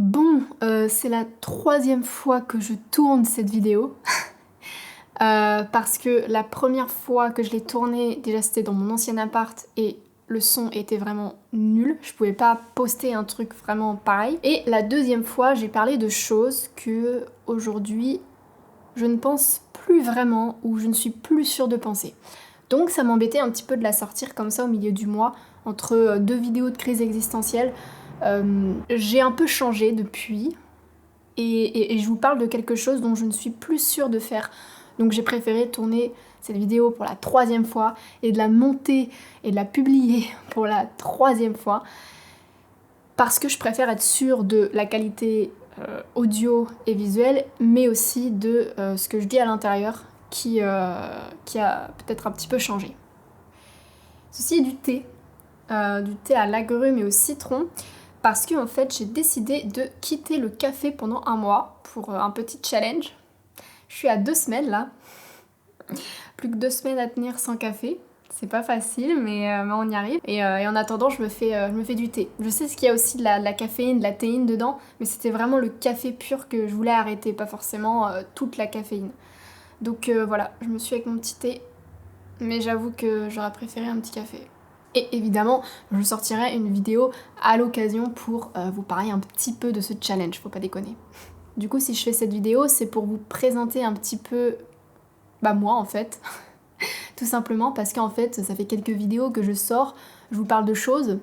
Bon, c'est la troisième fois que je tourne cette vidéo. Parce que la première fois que je l'ai tournée, déjà c'était dans mon ancien appart et le son était vraiment nul. Je pouvais pas poster un truc vraiment pareil. Et la deuxième fois, j'ai parlé de choses que aujourd'hui je ne pense plus vraiment ou je ne suis plus sûre de penser. Donc ça m'embêtait un petit peu de la sortir comme ça au milieu du mois, entre deux vidéos de crise existentielle. J'ai un peu changé depuis et je vous parle de quelque chose dont je ne suis plus sûre de faire. Donc j'ai préféré tourner cette vidéo pour la troisième fois et de la monter et de la publier pour la troisième fois parce que je préfère être sûre de la qualité audio et visuelle, mais aussi de ce que je dis à l'intérieur qui a peut-être un petit peu changé. Ceci est du thé à l'agrumes et au citron, parce que en fait j'ai décidé de quitter le café pendant un mois pour un petit challenge. Je suis à 2 semaines là, plus que 2 semaines à tenir sans café. C'est pas facile, mais on y arrive. Et en attendant, je me fais du thé. Je sais qu'il y a aussi de la caféine, de la théine dedans, mais c'était vraiment le café pur que je voulais arrêter, pas forcément toute la caféine. Donc voilà, je me suis avec mon petit thé, mais j'avoue que j'aurais préféré un petit café. Et évidemment, je sortirai une vidéo à l'occasion pour vous parler un petit peu de ce challenge, faut pas déconner. Du coup, si je fais cette vidéo, c'est pour vous présenter un petit peu, moi en fait. Tout simplement parce qu'en fait, ça fait quelques vidéos que je sors, je vous parle de choses,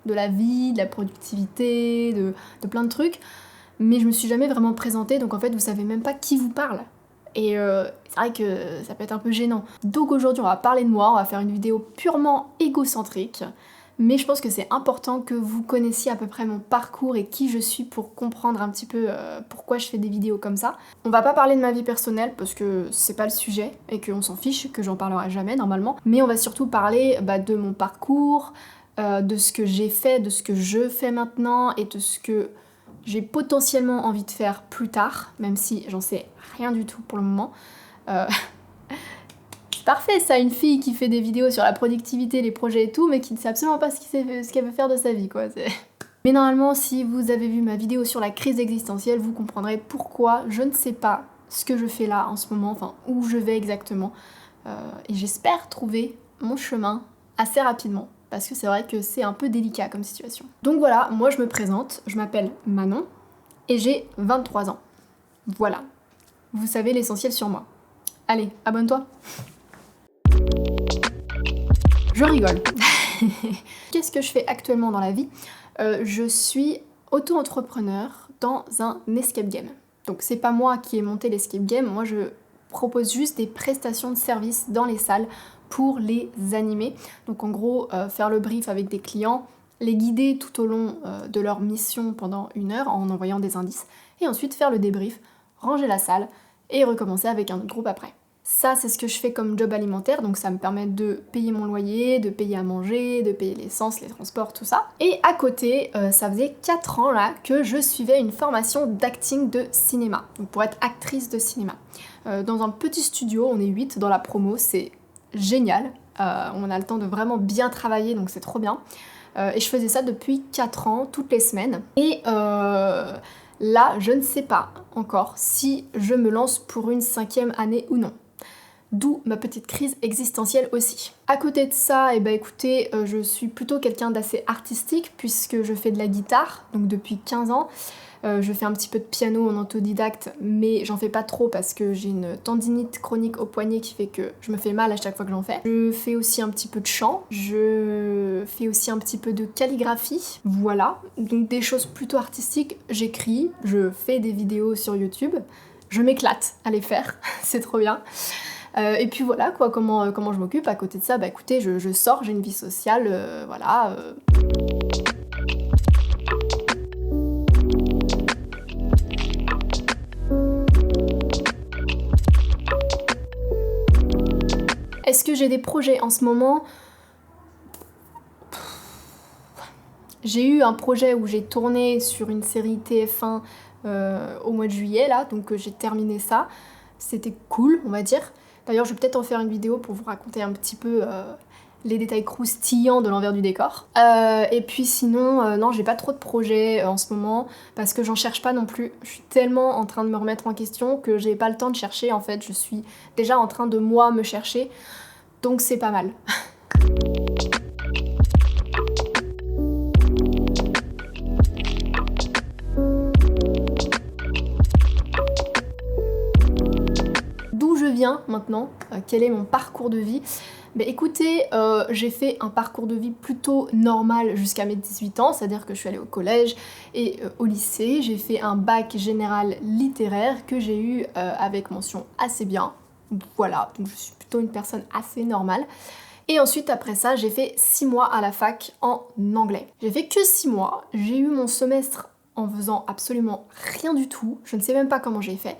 de la vie, de la productivité, de plein de trucs, mais je me suis jamais vraiment présentée, donc en fait, vous savez même pas qui vous parle. Et c'est vrai que ça peut être un peu gênant. Donc aujourd'hui, on va parler de moi, on va faire une vidéo purement égocentrique, mais je pense que c'est important que vous connaissiez à peu près mon parcours et qui je suis pour comprendre un petit peu pourquoi je fais des vidéos comme ça. On va pas parler de ma vie personnelle parce que c'est pas le sujet et qu'on s'en fiche, que j'en parlerai jamais normalement, mais on va surtout parler de mon parcours, de ce que j'ai fait, de ce que je fais maintenant et de ce que j'ai potentiellement envie de faire plus tard, même si j'en sais rien du tout pour le moment. C'est parfait ça, une fille qui fait des vidéos sur la productivité, les projets et tout, mais qui ne sait absolument pas ce qu'elle veut faire de sa vie, quoi. Mais normalement, si vous avez vu ma vidéo sur la crise existentielle, vous comprendrez pourquoi je ne sais pas ce que je fais là en ce moment, enfin où je vais exactement. Et j'espère trouver mon chemin assez rapidement, parce que c'est vrai que c'est un peu délicat comme situation. Donc voilà, moi je me présente, je m'appelle Manon, et j'ai 23 ans. Voilà, vous savez l'essentiel sur moi. Allez, abonne-toi. Je rigole. Qu'est-ce que je fais actuellement dans la vie ? Je suis auto-entrepreneur dans un escape game. Donc c'est pas moi qui ai monté l'escape game, moi je propose juste des prestations de services dans les salles pour les animer. Donc en gros, faire le brief avec des clients, les guider tout au long de leur mission pendant 1 heure en envoyant des indices, et ensuite faire le débrief, ranger la salle et recommencer avec un autre groupe après. Ça, c'est ce que je fais comme job alimentaire, donc ça me permet de payer mon loyer, de payer à manger, de payer l'essence, les transports, tout ça. Et à côté, ça faisait 4 ans là que je suivais une formation d'acting de cinéma, donc pour être actrice de cinéma. Dans un petit studio, on est 8 dans la promo, c'est génial. On a le temps de vraiment bien travailler, donc c'est trop bien. Et je faisais ça depuis 4 ans, toutes les semaines. Et là, je ne sais pas encore si je me lance pour une 5e année ou non. D'où ma petite crise existentielle aussi. À côté de ça, écoutez, je suis plutôt quelqu'un d'assez artistique puisque je fais de la guitare, donc depuis 15 ans. Je fais un petit peu de piano en autodidacte, mais j'en fais pas trop parce que j'ai une tendinite chronique au poignet qui fait que je me fais mal à chaque fois que j'en fais. Je fais aussi un petit peu de chant, je fais aussi un petit peu de calligraphie, voilà. Donc des choses plutôt artistiques, j'écris, je fais des vidéos sur YouTube, je m'éclate à les faire, c'est trop bien. Et puis voilà quoi, comment je m'occupe. À côté de ça, écoutez, je sors, j'ai une vie sociale, voilà. Est-ce que j'ai des projets en ce moment ? J'ai eu un projet où j'ai tourné sur une série TF1 au mois de juillet là, donc j'ai terminé ça. C'était cool, on va dire. D'ailleurs, je vais peut-être en faire une vidéo pour vous raconter un petit peu les détails croustillants de l'envers du décor. Et puis sinon, non, j'ai pas trop de projets en ce moment parce que j'en cherche pas non plus. Je suis tellement en train de me remettre en question que j'ai pas le temps de chercher. En fait, je suis déjà en train de moi me chercher, donc c'est pas mal. D'où je viens maintenant, quel est mon parcours de vie? Bah écoutez, j'ai fait un parcours de vie plutôt normal jusqu'à mes 18 ans, c'est-à-dire que je suis allée au collège et au lycée. J'ai fait un bac général littéraire que j'ai eu avec mention assez bien. Voilà, donc je suis plutôt une personne assez normale. Et ensuite, après ça, j'ai fait 6 mois à la fac en anglais. J'ai fait que 6 mois, j'ai eu mon semestre en faisant absolument rien du tout, je ne sais même pas comment j'ai fait.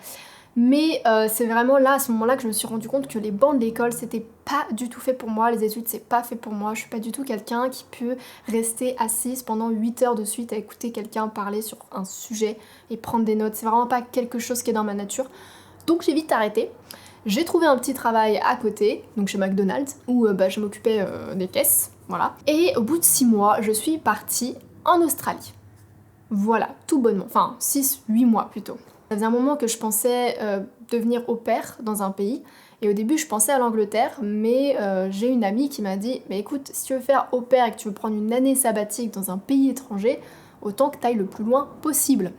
Mais c'est vraiment là, à ce moment-là, que je me suis rendu compte que les bancs de l'école, c'était pas du tout fait pour moi, les études, c'est pas fait pour moi. Je suis pas du tout quelqu'un qui peut rester assise pendant 8 heures de suite à écouter quelqu'un parler sur un sujet et prendre des notes. C'est vraiment pas quelque chose qui est dans ma nature. Donc j'ai vite arrêté. J'ai trouvé un petit travail à côté, donc chez McDonald's, où je m'occupais des caisses, voilà. Et au bout de 6 mois, je suis partie en Australie. Voilà, tout bonnement. Enfin, 6-8 mois plutôt. Ça faisait un moment que je pensais devenir au pair dans un pays. Et au début, je pensais à l'Angleterre, mais j'ai une amie qui m'a dit « Mais écoute, si tu veux faire au pair et que tu veux prendre une année sabbatique dans un pays étranger, autant que tu ailles le plus loin possible. »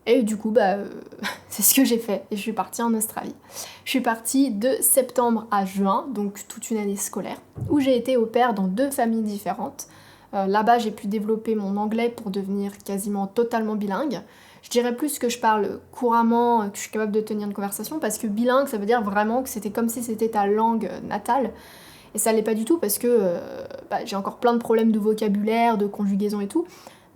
Et du coup, c'est ce que j'ai fait. Et je suis partie en Australie. Je suis partie de septembre à juin, donc toute une année scolaire, où j'ai été au pair dans 2 familles différentes. Là-bas, j'ai pu développer mon anglais pour devenir quasiment totalement bilingue. Je dirais plus que je parle couramment, que je suis capable de tenir une conversation, parce que bilingue, ça veut dire vraiment que c'était comme si c'était ta langue natale. Et ça l'est pas du tout, parce que j'ai encore plein de problèmes de vocabulaire, de conjugaison et tout.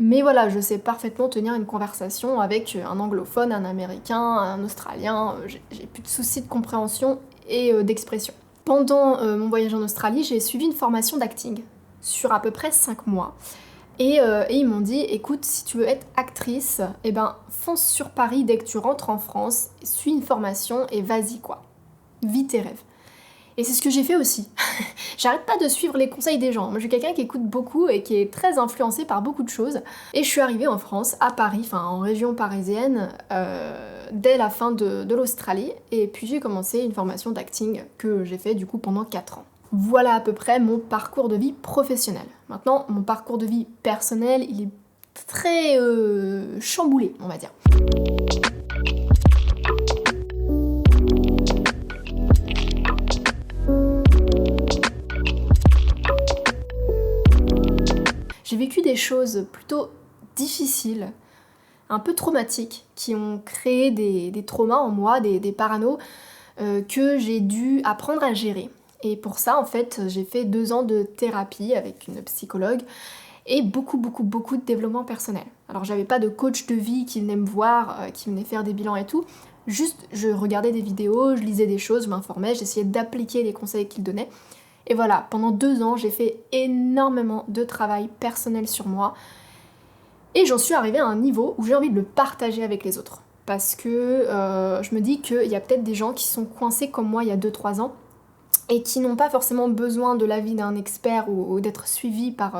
Mais voilà, je sais parfaitement tenir une conversation avec un anglophone, un américain, un australien. J'ai plus de soucis de compréhension et d'expression. Pendant mon voyage en Australie, j'ai suivi une formation d'acting sur à peu près 5 mois. Et ils m'ont dit, écoute, si tu veux être actrice, fonce sur Paris dès que tu rentres en France, suis une formation et vas-y quoi. Vis tes rêves. Et c'est ce que j'ai fait aussi. J'arrête pas de suivre les conseils des gens. Moi je suis quelqu'un qui écoute beaucoup et qui est très influencé par beaucoup de choses. Et je suis arrivée en France, à Paris, enfin en région parisienne, dès la fin de l'Australie. Et puis j'ai commencé une formation d'acting que j'ai fait du coup pendant 4 ans. Voilà à peu près mon parcours de vie professionnel. Maintenant, mon parcours de vie personnel, il est très chamboulé, on va dire. J'ai vécu des choses plutôt difficiles, un peu traumatiques, qui ont créé des traumas en moi, des paranos, que j'ai dû apprendre à gérer. Et pour ça, en fait, j'ai fait 2 ans de thérapie avec une psychologue et beaucoup de développement personnel. Alors j'avais pas de coach de vie qui venait me voir, qui venait faire des bilans et tout. Juste, je regardais des vidéos, je lisais des choses, je m'informais, j'essayais d'appliquer les conseils qu'il donnait. Et voilà, pendant 2 ans, j'ai fait énormément de travail personnel sur moi. Et j'en suis arrivée à un niveau où j'ai envie de le partager avec les autres. Parce que je me dis qu'il y a peut-être des gens qui sont coincés comme moi il y a 2-3 ans et qui n'ont pas forcément besoin de l'avis d'un expert ou d'être suivis par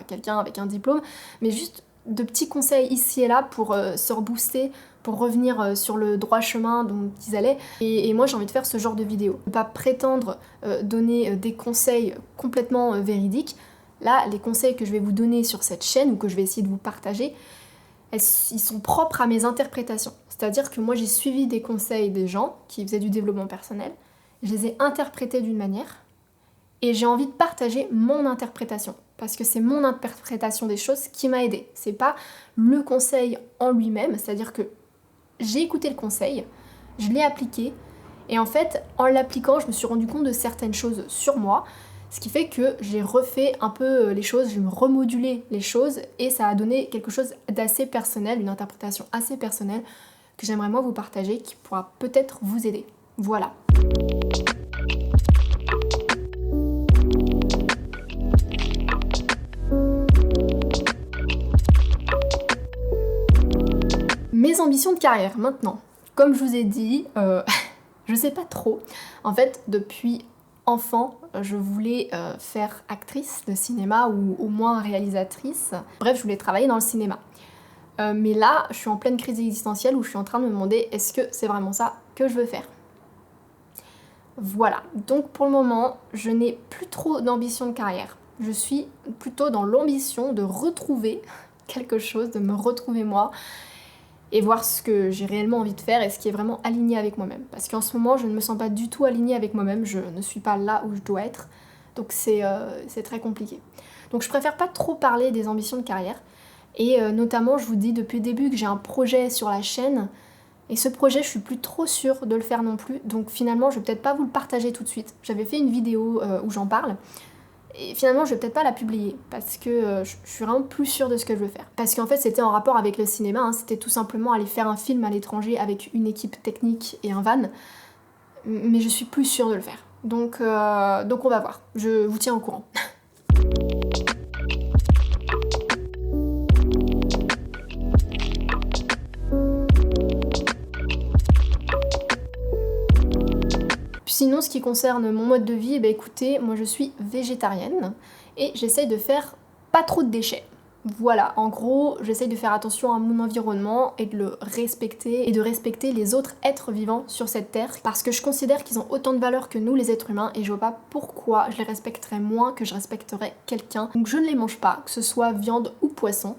quelqu'un avec un diplôme, mais juste de petits conseils ici et là pour se rebooster, pour revenir sur le droit chemin dont ils allaient. Et moi j'ai envie de faire ce genre de vidéo. Ne pas prétendre donner des conseils complètement véridiques. Là, les conseils que je vais vous donner sur cette chaîne ou que je vais essayer de vous partager, ils sont propres à mes interprétations. C'est-à-dire que moi j'ai suivi des conseils des gens qui faisaient du développement personnel, je les ai interprétés d'une manière et j'ai envie de partager mon interprétation parce que c'est mon interprétation des choses qui m'a aidée. C'est pas le conseil en lui-même, c'est-à-dire que j'ai écouté le conseil, je l'ai appliqué et en fait en l'appliquant je me suis rendu compte de certaines choses sur moi, ce qui fait que j'ai refait un peu les choses, j'ai remodulé les choses et ça a donné quelque chose d'assez personnel, une interprétation assez personnelle que j'aimerais moi vous partager qui pourra peut-être vous aider. Voilà. Mes ambitions de carrière maintenant. Comme je vous ai dit, je sais pas trop. En fait, depuis enfant, je voulais faire actrice de cinéma ou au moins réalisatrice. Bref, je voulais travailler dans le cinéma. Mais là, je suis en pleine crise existentielle où je suis en train de me demander est-ce que c'est vraiment ça que je veux faire? Voilà, donc pour le moment, je n'ai plus trop d'ambition de carrière. Je suis plutôt dans l'ambition de retrouver quelque chose, de me retrouver moi, et voir ce que j'ai réellement envie de faire et ce qui est vraiment aligné avec moi-même. Parce qu'en ce moment, je ne me sens pas du tout alignée avec moi-même, je ne suis pas là où je dois être, donc c'est très compliqué. Donc je préfère pas trop parler des ambitions de carrière, et notamment, je vous dis depuis le début que j'ai un projet sur la chaîne, et ce projet, je suis plus trop sûre de le faire non plus, donc finalement, je vais peut-être pas vous le partager tout de suite. J'avais fait une vidéo où j'en parle, et finalement, je vais peut-être pas la publier, parce que je suis vraiment plus sûre de ce que je veux faire. Parce qu'en fait, c'était en rapport avec le cinéma, hein, c'était tout simplement aller faire un film à l'étranger avec une équipe technique et un van, mais je suis plus sûre de le faire. Donc on va voir, je vous tiens au courant. Sinon, ce qui concerne mon mode de vie, bah écoutez, moi je suis végétarienne et j'essaye de faire pas trop de déchets. Voilà, en gros, j'essaye de faire attention à mon environnement et de le respecter et de respecter les autres êtres vivants sur cette terre parce que je considère qu'ils ont autant de valeur que nous les êtres humains et je vois pas pourquoi je les respecterais moins que je respecterais quelqu'un. Donc je ne les mange pas, que ce soit viande ou poisson.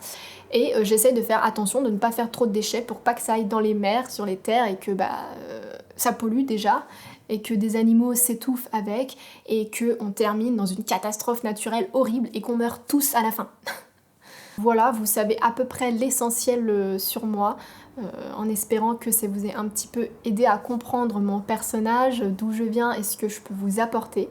Et j'essaie de faire attention de ne pas faire trop de déchets pour pas que ça aille dans les mers, sur les terres et que ça pollue déjà et que des animaux s'étouffent avec et qu'on termine dans une catastrophe naturelle horrible et qu'on meurt tous à la fin. Voilà, vous savez à peu près l'essentiel sur moi, en espérant que ça vous ait un petit peu aidé à comprendre mon personnage, d'où je viens et ce que je peux vous apporter.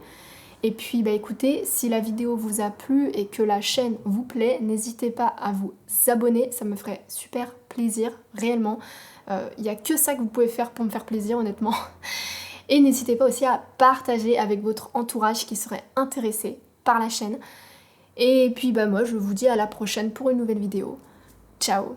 Et puis bah écoutez, si la vidéo vous a plu et que la chaîne vous plaît, n'hésitez pas à vous abonner, ça me ferait super plaisir, réellement. Il n'y a que ça que vous pouvez faire pour me faire plaisir, honnêtement. Et n'hésitez pas aussi à partager avec votre entourage qui serait intéressé par la chaîne. Et puis bah moi je vous dis à la prochaine pour une nouvelle vidéo. Ciao!